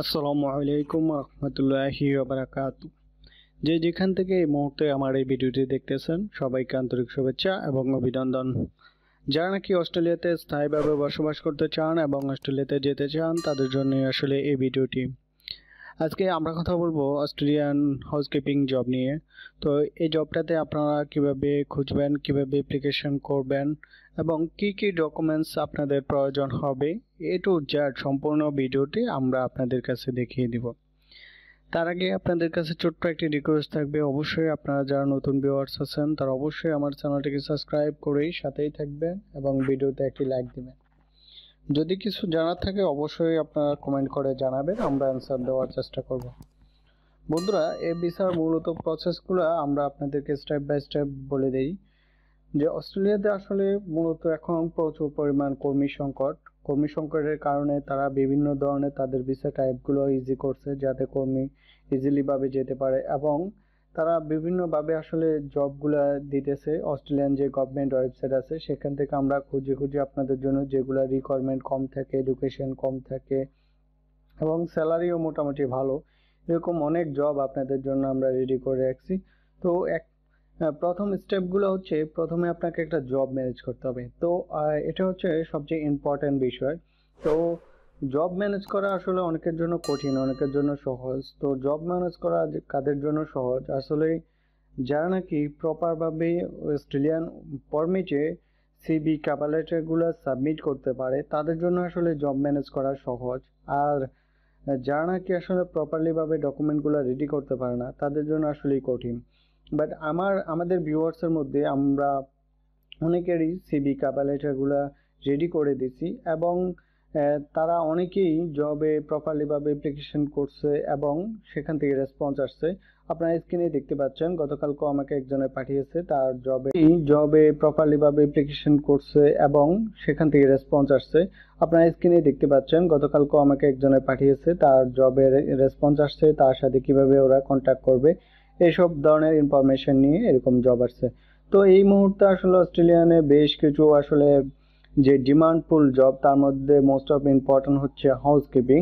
আসসালামু আলাইকুম রহমতুল্লাহি ওবারাকাতু। যে যেখান থেকে এই মুহূর্তে আমার এই ভিডিওটি দেখতেছেন সবাইকে আন্তরিক শুভেচ্ছা এবং অভিনন্দন। যারা নাকি অস্ট্রেলিয়াতে স্থায়ীভাবে বসবাস করতে চান এবং অস্ট্রেলিয়াতে যেতে চান তাদের জন্য আসলে এই ভিডিওটি। আজকে আমরা কথা বলবো অস্ট্রেলিয়ান হাউসকিপিং জব নিয়ে। তো এই জবটাতে আপনারা কিভাবে খুঁজবেন, কিভাবে অ্যাপ্লিকেশন করবেন এবং কি কি ডকুমেন্টস আপনাদের প্রয়োজন হবে, এ টু জেড সম্পূর্ণ ভিডিওটি আমরা আপনাদের কাছে দেখিয়ে দিব। তার আগে আপনাদের কাছে ছোট্ট একটি রিকোয়েস্ট থাকবে, অবশ্যই আপনারা যারা নতুন ভিউয়ার্স আছেন তারা অবশ্যই আমার চ্যানেলটিকে সাবস্ক্রাইব করেই সাথেই থাকবেন এবং ভিডিওতে একটি লাইক দিবেন। যদি কিছু জানার থাকে অবশ্যই আপনারা কমেন্ট করে জানাবেন, আমরা অ্যান্সার দেওয়ার চেষ্টা করব। বন্ধুরা, এই ভিসার মূলত প্রসেসগুলো আমরা আপনাদেরকে স্টেপ বাই স্টেপ বলে দেই। যে অস্ট্রেলিয়াতে আসলে মূলত এখন প্রচুর পরিমাণ কর্মী সংকটের কারণে তারা বিভিন্ন ধরনের তাদের ভিসা টাইপগুলো ইজি করছে যাতে কর্মী ইজিলি ভাবে যেতে পারে, এবং তারা বিভিন্নভাবে আসলে জবগুলো দিতেছে। অস্ট্রেলিয়ান যে গভর্নমেন্ট ওয়েবসাইট আছে সেখান থেকে আমরা খুঁজে খুঁজে আপনাদের জন্য যেগুলো রিকোয়ারমেন্ট কম থাকে, এডুকেশন কম থাকে এবং স্যালারিও মোটামুটি ভালো, এরকম অনেক জব আপনাদের জন্য আমরা রেডি করে রাখছি। তো প্রথম স্টেপগুলো হচ্ছে, প্রথমে আপনাকে একটা জব ম্যানেজ করতে হবে। তো এটা হচ্ছে সবচেয়ে ইম্পর্ট্যান্ট বিষয়। তো জব ম্যানেজ করা আসলে অনেকের জন্য কঠিন, অনেকের জন্য সহজ। তো জব ম্যানেজ করা কাদের জন্য সহজ, আসলে যারা নাকি প্রপারভাবে অস্ট্রেলিয়ান পারমিটে সিবি কভার লেটারগুলো সাবমিট করতে পারে তাদের জন্য আসলে জব ম্যানেজ করা সহজ। আর যারা নাকি আসলে প্রপারলিভাবে ডকুমেন্টগুলো রেডি করতে পারে না তাদের জন্য আসলেই কঠিন। বাট আমাদের ভিউয়ার্সের মধ্যে আমরা অনেকেরই সিবি কভার লেটারগুলো রেডি করে দিছি এবং তারা অনেকেই জবে প্রপারলিভাবে অ্যাপ্লিকেশন করছে এবং সেখান থেকে রেসপন্স আসছে। আপনারা স্ক্রিনে দেখতে পাচ্ছেন গতকালকেও আমাকে একজনে পাঠিয়েছে তার জবে প্রপারলিভাবে অ্যাপ্লিকেশন করছে এবং সেখান থেকে রেসপন্স আসছে। আপনারা স্ক্রিনে দেখতে পাচ্ছেন গতকালকেও আমাকে একজনে পাঠিয়েছে তার জবের রেসপন্স আসছে, তার সাথে কিভাবে ওরা কন্ট্যাক্ট করবে এইসব ধরনের ইনফরমেশন নিয়ে এরকম জব আসছে। তো এই মুহূর্তে আসলে অস্ট্রেলিয়ানে বেশ কিছু আসলে যে ডিমান্ডফুল জব, তার মধ্যে মোস্ট অফ ইম্পর্টেন্ট হচ্ছে হাউসকিপিং,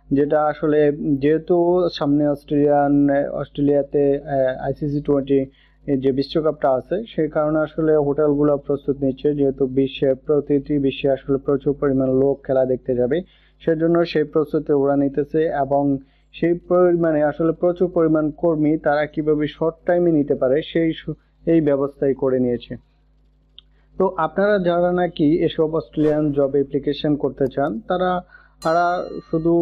যেটা আসলে যেহেতু সামনে অস্ট্রেলিয়াতে ICC20 যে বিশ্বকাপটা আছে সেই কারণে আসলে হোটেলগুলো প্রস্তুত নিচ্ছে, যেহেতু প্রতিটি বিশ্বে আসলে প্রচুর পরিমাণ লোক খেলা দেখতে যাবে, সেজন্য সেই প্রস্তুতি ওরা নিতেছে এবং সেই পরিমাণে আসলে প্রচুর পরিমাণ কর্মী তারা কিভাবে শর্ট টাইমে নিতে পারে এই ব্যবস্থাই করে নিয়েছে। তো আপনারা যারা নাকি এসব অস্ট্রেলিয়ান জব অ্যাপ্লিকেশন করতে চান তারা শুধু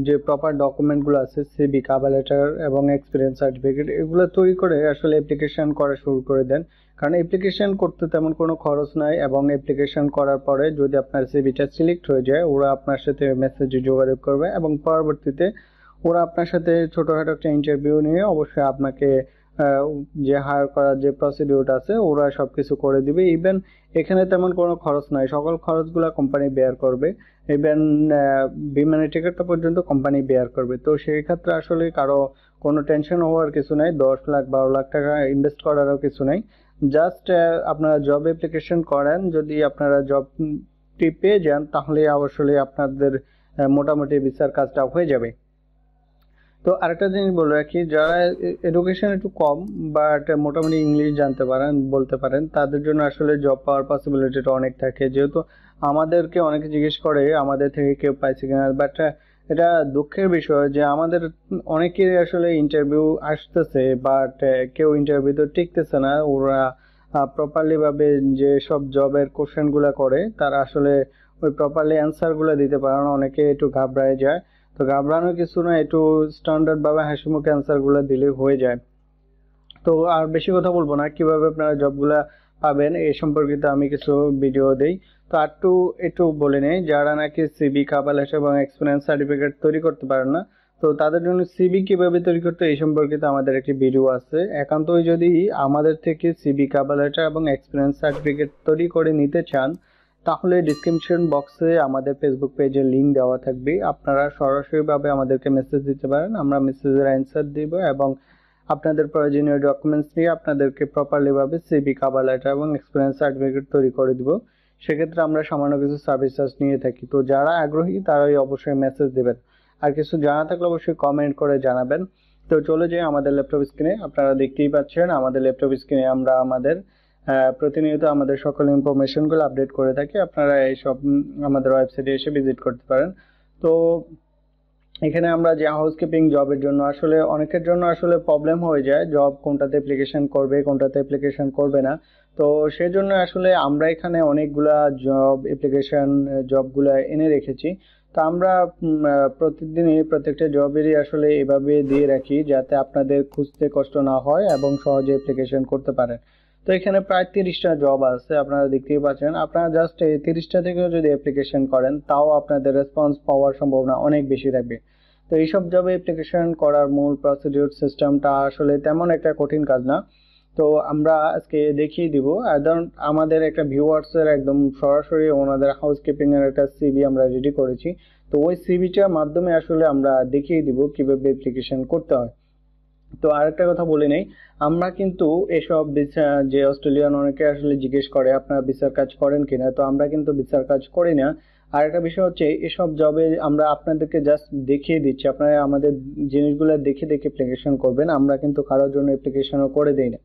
যে প্রপার ডকুমেন্টগুলো আছে সিবি কভার লেটার এবং এক্সপিরিয়েন্স সার্টিফিকেট এগুলো তৈরি করে আসলে অ্যাপ্লিকেশন করা শুরু করে দেন। কারণ অ্যাপ্লিকেশন করতে তেমন কোনো খরচ নাই এবং অ্যাপ্লিকেশন করার পরে যদি আপনার সিবিটা সিলেক্ট হয়ে যায় ওরা আপনার সাথে মেসেজে যোগাযোগ করবে এবং পরবর্তীতে ওরা আপনার সাথে ছোটোখাটো একটা ইন্টারভিউ নিয়ে অবশ্যই আপনাকে যে হায়ার করার যে প্রসিডিউর আছে ওরা সবকিছু করে দিবে। ইভেন এখানে তেমন কোনো খরচ নাই, সকল খরচগুলো কোম্পানি বেয়ার করবে। ইভেন বিমানের টিকিটটা পর্যন্ত কোম্পানি বেয়ার করবে। তো সেই ক্ষেত্রে আসলে কারো কোনো টেনশন হওয়ার কিছু নাই, 10 লাখ 12 লাখ টাকা ইনভেস্ট করারও কিছু নাই। জাস্ট আপনারা জব অ্যাপ্লিকেশন করেন, যদি আপনারা জবটি পেয়ে যান তাহলে অবশ্যই আপনাদের মোটামুটি ভিসার কাজটা হয়ে যাবে। তো আরেকটা জিনিস বলে রাখি, যারা এডুকেশন একটু কম বাট মোটামুটি ইংলিশ জানতে পারেন, বলতে পারেন, তাদের জন্য আসলে জব পাওয়ার পসিবিলিটিটা অনেক থাকে। যেহেতু আমাদেরকে অনেকে জিজ্ঞেস করে আমাদের থেকে কেউ পাইছে কিনা, বাট এটা দুঃখের বিষয় যে আমাদের অনেকের আসলে ইন্টারভিউ আসতেছে বাট কেউ ইন্টারভিউতে টিকতেছে না। ওরা প্রপারলি ভাবে যে সব জবের কোশ্চেনগুলো করে তারা আসলে ওই প্রপারলি অ্যান্সারগুলো দিতে পারে না, অনেকে একটু ঘাবড়ায় যায়। তো ঘাবড়ানোর কিছু না, একটু স্ট্যান্ডার্ড ভাবে হাসি মুখে অ্যান্সারগুলো দিলে হয়ে যায়। তো আর বেশি কথা বলবো না, কিভাবে আপনারা জবগুলা পাবেন এই সম্পর্কিত আমি কিছু ভিডিও দেই। তো একটু বলে নেই, যারা নাকি সিবি কভার লেটার এবং এক্সপিরিয়েন্স সার্টিফিকেট তৈরি করতে পারেন না তো তাদের জন্য সিবি কিভাবে তৈরি করতে এই সম্পর্কিত আমাদের একটি ভিডিও আছে। একান্তই যদি আমাদের থেকে সিবি কভার লেটার এবং এক্সপিরিয়েন্স সার্টিফিকেট তৈরি করে নিতে চান তাহলে ডিসক্রিপশন বক্সে আমাদের ফেসবুক পেজের লিঙ্ক দেওয়া থাকবে, আপনারা সরাসরিভাবে আমাদেরকে মেসেজ দিতে পারেন, আমরা মেসেজের অ্যান্সার দিব এবং আপনাদের প্রয়োজনীয় ডকুমেন্টস নিয়ে আপনাদেরকে প্রপারলিভাবে সিবি কভার লেটার এবং এক্সপিরিয়েন্স সার্টিফিকেট তৈরি করে দিব। সেক্ষেত্রে আমরা সামান্য কিছু সার্ভিস চার্জ নিয়ে থাকি। তো যারা আগ্রহী তারাই অবশ্যই মেসেজ দেবেন। আর কিছু জানা থাকলে অবশ্যই কমেন্ট করে জানাবেন। তো চলে যাই আমাদের ল্যাপটপ স্ক্রিনে। আপনারা দেখতেই পাচ্ছেন আমাদের ল্যাপটপ স্ক্রিনে আমরা আমাদের প্রতিনিয়ত আমাদের সকল ইনফরমেশনগুলো আপডেট করে থাকি। আপনারা এইসব আমাদের ওয়েবসাইটে এসে ভিজিট করতে পারেন। তো এখানে আমরা যে হাউসকিপিং জবের জন্য আসলে অনেকের জন্য আসলে প্রবলেম হয়ে যায়, জব কোনটাতে অ্যাপ্লিকেশন করবে কোনটাতে অ্যাপ্লিকেশন করবে না। তো সেজন্য আসলে আমরা এখানে অনেকগুলা জব অ্যাপ্লিকেশন জবগুলা এনে রেখেছি। তো আমরা প্রতিদিনই প্রত্যেকটা জবেরই আসলে এভাবে দিয়ে রাখি যাতে আপনাদের খুঁজতে কষ্ট না হয় এবং সহজে অ্যাপ্লিকেশন করতে পারেন। তো এখানে প্রায় 30টা জব আছে, আপনারা দেখতেই পাচ্ছেন। আপনারা জাস্ট এই 30টা থেকেও যদি অ্যাপ্লিকেশন করেন তাও আপনাদের রেসপন্স পাওয়ার সম্ভাবনা অনেক বেশি থাকবে। তো এইসব জবে অ্যাপ্লিকেশন করার মূল প্রসিডিউর সিস্টেমটা আসলে তেমন একটা কঠিন কাজ না। তো আমরা আজকে দেখিয়ে দিব। ধরুন আমাদের একটা ভিউয়ার্সের একদম সরাসরি ওনাদের হাউসকিপিং এর একটা সিভি আমরা রেডি করেছি। তো ওই সিভিটার মাধ্যমে আসলে আমরা দেখিয়ে দিব কিভাবে অ্যাপ্লিকেশন করতে হয়। তো আরেকটা কথা বলে নেই, আমরা কিন্তু এসব যে অস্ট্রেলিয়ান অনেকে আসলে জিজ্ঞেস করে আপনারা ভিসার কাজ করেন কিনা, তো আমরা কিন্তু ভিসার কাজ করি না। আর একটা বিষয় হচ্ছে এসব জবে আমরা আপনাদেরকে জাস্ট দেখিয়ে দিচ্ছি, আপনারা আমাদের জিনিসগুলো দেখে দেখে অ্যাপ্লিকেশন করবেন, আমরা কিন্তু কারোর জন্য অ্যাপ্লিকেশনও করে দিই না।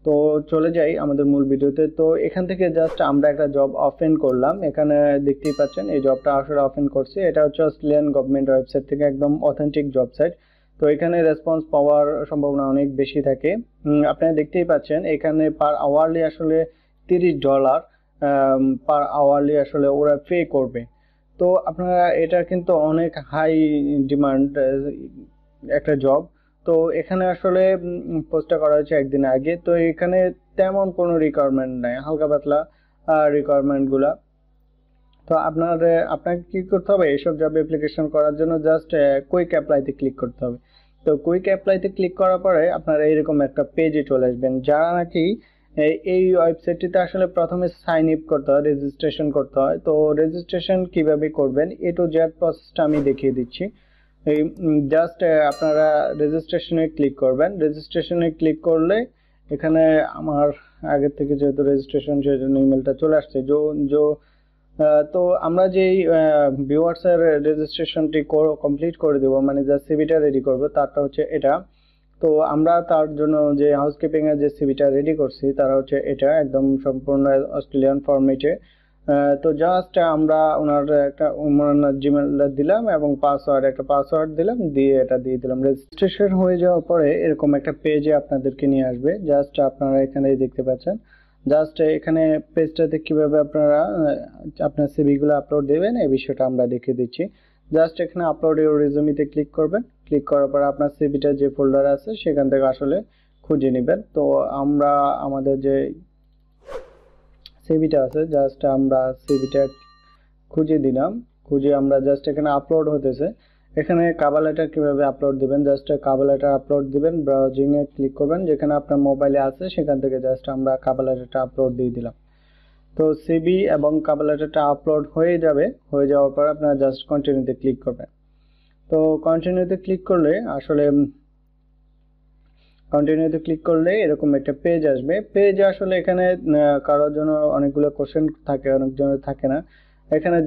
তো চলে যাই আমাদের মূল ভিডিওতে। তো এখান থেকে জাস্ট আমরা একটা জব ওপেন করলাম। এখানে দেখতেই পাচ্ছেন এই জবটা আসলে ওপেন করছি। এটা হচ্ছে অস্ট্রেলিয়ান গভর্নমেন্ট ওয়েবসাইট থেকে একদম অথেন্টিক জব সাইট। তো এখানে রেসপন্স পাওয়ার সম্ভাবনা অনেক বেশি থাকে। আপনারা দেখতেই পাচ্ছেন এখানে পার আওয়ারলি আসলে $30 পার আওয়ারলি আসলে ওরা পে করবে। তো আপনারা এটা কিন্তু অনেক হাই ডিমান্ড একটা জব। তো এখানে আসলে পোস্টটা করা হয়েছে একদিন আগে। তো এখানে তেমন কোনো রিকোয়ারমেন্ট নাই, হালকা পাতলা রিকোয়ারমেন্ট গুলা। তো আপনাকে কি করতে হবে, এইসব জব অ্যাপ্লিকেশন করার জন্য জাস্ট কুইক অ্যাপ্লাইতে ক্লিক করতে হবে। তো কুইক অ্যাপ্লাইতে ক্লিক করার পরে আপনারা এইরকম একটা পেজে চলে আসবেন। যারা নাকি এই ওয়েবসাইটটিতে আসলে প্রথমে সাইন আপ করতে হয়, রেজিস্ট্রেশন করতে হয়। তো রেজিস্ট্রেশন কিভাবে করবেন এ টু জেড প্রসেসটা আমি দেখিয়ে দিচ্ছি। এই জাস্ট আপনারা রেজিস্ট্রেশনে ক্লিক করবেন। রেজিস্ট্রেশনে ক্লিক করলে এখানে আমার আগের থেকে যেহেতু রেজিস্ট্রেশন সেজন্য ইমেলটা চলে আসছে। তো আমরা যেই ভিউয়ার্সের রেজিস্ট্রেশনটি কমপ্লিট করে দেবো, মানে যা সিভিটা রেডি করবো তারটা হচ্ছে এটা। তো আমরা তার জন্য যে হাউসকিপিং এর যে সিভিটা রেডি করছি তারা হচ্ছে এটা একদম সম্পূর্ণ অস্ট্রেলিয়ান ফরম্যাটে। তো জাস্ট আমরা ওনার একটা জিমেল দিলাম এবং একটা পাসওয়ার্ড দিলাম, দিয়ে এটা দিয়ে দিলাম। রেজিস্ট্রেশন হয়ে যাওয়ার পরে এরকম একটা পেজে আপনাদেরকে নিয়ে আসবে। জাস্ট আপনারা এখানে দেখতে পাচ্ছেন, জাস্ট এখানে পেজটাতে কিভাবে আপনারা আপনার সিভিগুলো আপলোড দেবেন এই বিষয়টা আমরা দেখিয়ে দিচ্ছি। জাস্ট এখানে আপলোড ইউর রেজুমিতে ক্লিক করবেন। ক্লিক করার পর আপনার সিভিটা যে ফোল্ডার আছে সেখান থেকে আসলে খুঁজে নেবেন। তো আমরা আমাদের যে সিভিটা আছে জাস্ট আমরা সিভিটা খুঁজে দিলাম। খুঁজে আমরা জাস্ট এখানে আপলোড হতেছে, এখানে কভার লেটার কিভাবে আপলোড দিবেন, জাস্ট কভার লেটার আপলোড দিবেন। ব্রাউজিং এ ক্লিক করবেন, যেখানে আপনার মোবাইলে আছে সেখান থেকে জাস্ট আমরা কভার লেটারটা আপলোড দিয়ে দিলাম। তো সিভি এবং কভার লেটারটা আপলোড হয়ে যাবে। হয়ে যাওয়ার পর আপনারা জাস্ট কন্টিনিউতে ক্লিক করবেন। তো কন্টিনিউতে ক্লিক করলে আসলে এরকম একটা পেজ আসবে। পেজ আসলে এখানে কারোর জন্য অনেকগুলো কোশ্চেন থাকে, অনেকজনের থাকে না। এখানে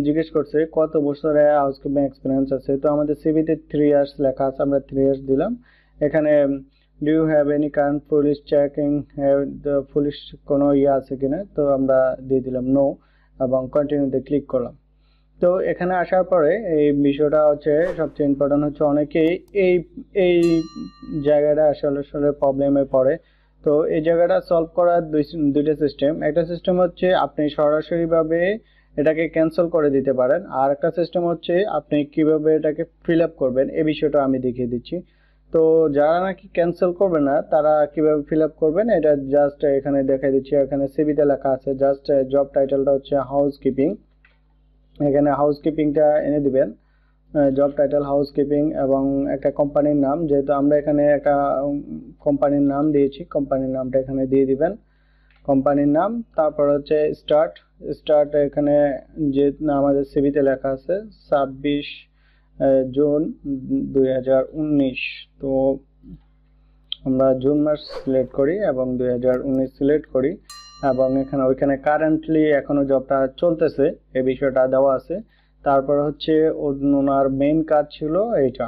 জিজ্ঞেস করছে কত বছরের হাউসকিপিং এক্সপিরিয়েন্স আছে। তো আমাদের সিভিতে 3 ইয়ার্স লেখা আছে, আমরা 3 ইয়ার্স দিলাম। এখানে do you have any current police checking, police কোনো আছে কিনা, তো আমরা দিয়ে দিলাম নো এবং কন্টিনিউতে ক্লিক করলাম। তো এখানে আসার পরে এই বিষয়টা হচ্ছে সবচেয়ে ইম্পর্টেন্ট হচ্ছে অনেকেই এই জায়গাটা আসলে প্রবলেমে পড়ে। তো এই জায়গাটা সলভ করার দুইটা সিস্টেম। একটা সিস্টেম হচ্ছে আপনি সরাসরিভাবে এটাকে ক্যান্সেল করে দিতে পারেন, আর একটা সিস্টেম হচ্ছে আপনি কিভাবে এটাকে ফিল আপ করবেন এই বিষয়টা আমি দেখিয়ে দিচ্ছি। তো যারা নাকি ক্যান্সেল করবে না তারা কিভাবে ফিল আপ করবেন এটা জাস্ট এখানে দেখাই দিচ্ছি। এখানে সিভিতে লেখা আছে, জাস্ট জব টাইটেলটা হচ্ছে হাউসকিপিং। এখানে হাউসকিপিংটা এনে দিবেন, জব টাইটেল হাউসকিপিং এবং একটা কোম্পানির নাম, যেহেতু আমরা এখানে একটা কোম্পানির নাম দিয়েছি কোম্পানির নামটা এখানে দিয়ে দিবেন, কোম্পানির নাম। তারপর হচ্ছে স্টার্ট এখানে যে আমাদের সিভিতে লেখা আছে 26 জুন 2019। তো আমরা জুন মাস সিলেক্ট করি এবং 2019 সিলেক্ট করি এবং ওইখানে কারেন্টলি এখনো জবটা চলতেছে এই বিষয়টা দেওয়া আছে। তারপর হচ্ছে ওনার মেইন কাজ ছিল এইটা।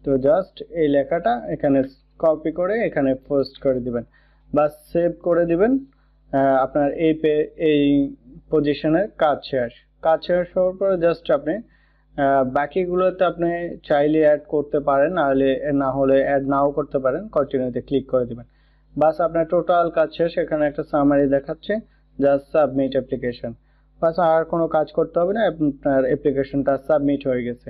তো জাস্ট এই লেখাটা এখানে কপি করে এখানে পোস্ট করে দিবেন, বা সেভ করে দিবেন। আপনার এই পজিশনের কাজ শেষ হওয়ার পরে জাস্ট আপনি বাকিগুলোতে আপনি চাইলে অ্যাড করতে পারেন, না হলে অ্যাড নাও করতে পারেন। কন্টিনিউতে ক্লিক করে দিবেন, বাস আপনার টোটাল কাজ শেষ। এখানে একটা সামারি দেখাচ্ছে, জাস্ট সাবমিট অ্যাপ্লিকেশন। বাস আর কোনো কাজ করতে হবে না, আপনার অ্যাপ্লিকেশনটা সাবমিট হয়ে গেছে।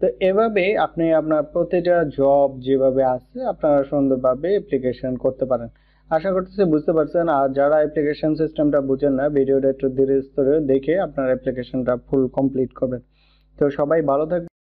তো এভাবে আপনি আপনার প্রতিটা জব যেভাবে আছে আপনারা সুন্দরভাবে অ্যাপ্লিকেশন করতে পারেন। আশা করতেছি বুঝতে পারছেন। আর যারা অ্যাপ্লিকেশন সিস্টেমটা বুঝেন না, ভিডিওটা একটু ধীরে স্থিরে দেখে আপনার অ্যাপ্লিকেশনটা ফুল কমপ্লিট করবেন। তো সবাই ভালো থাকবেন।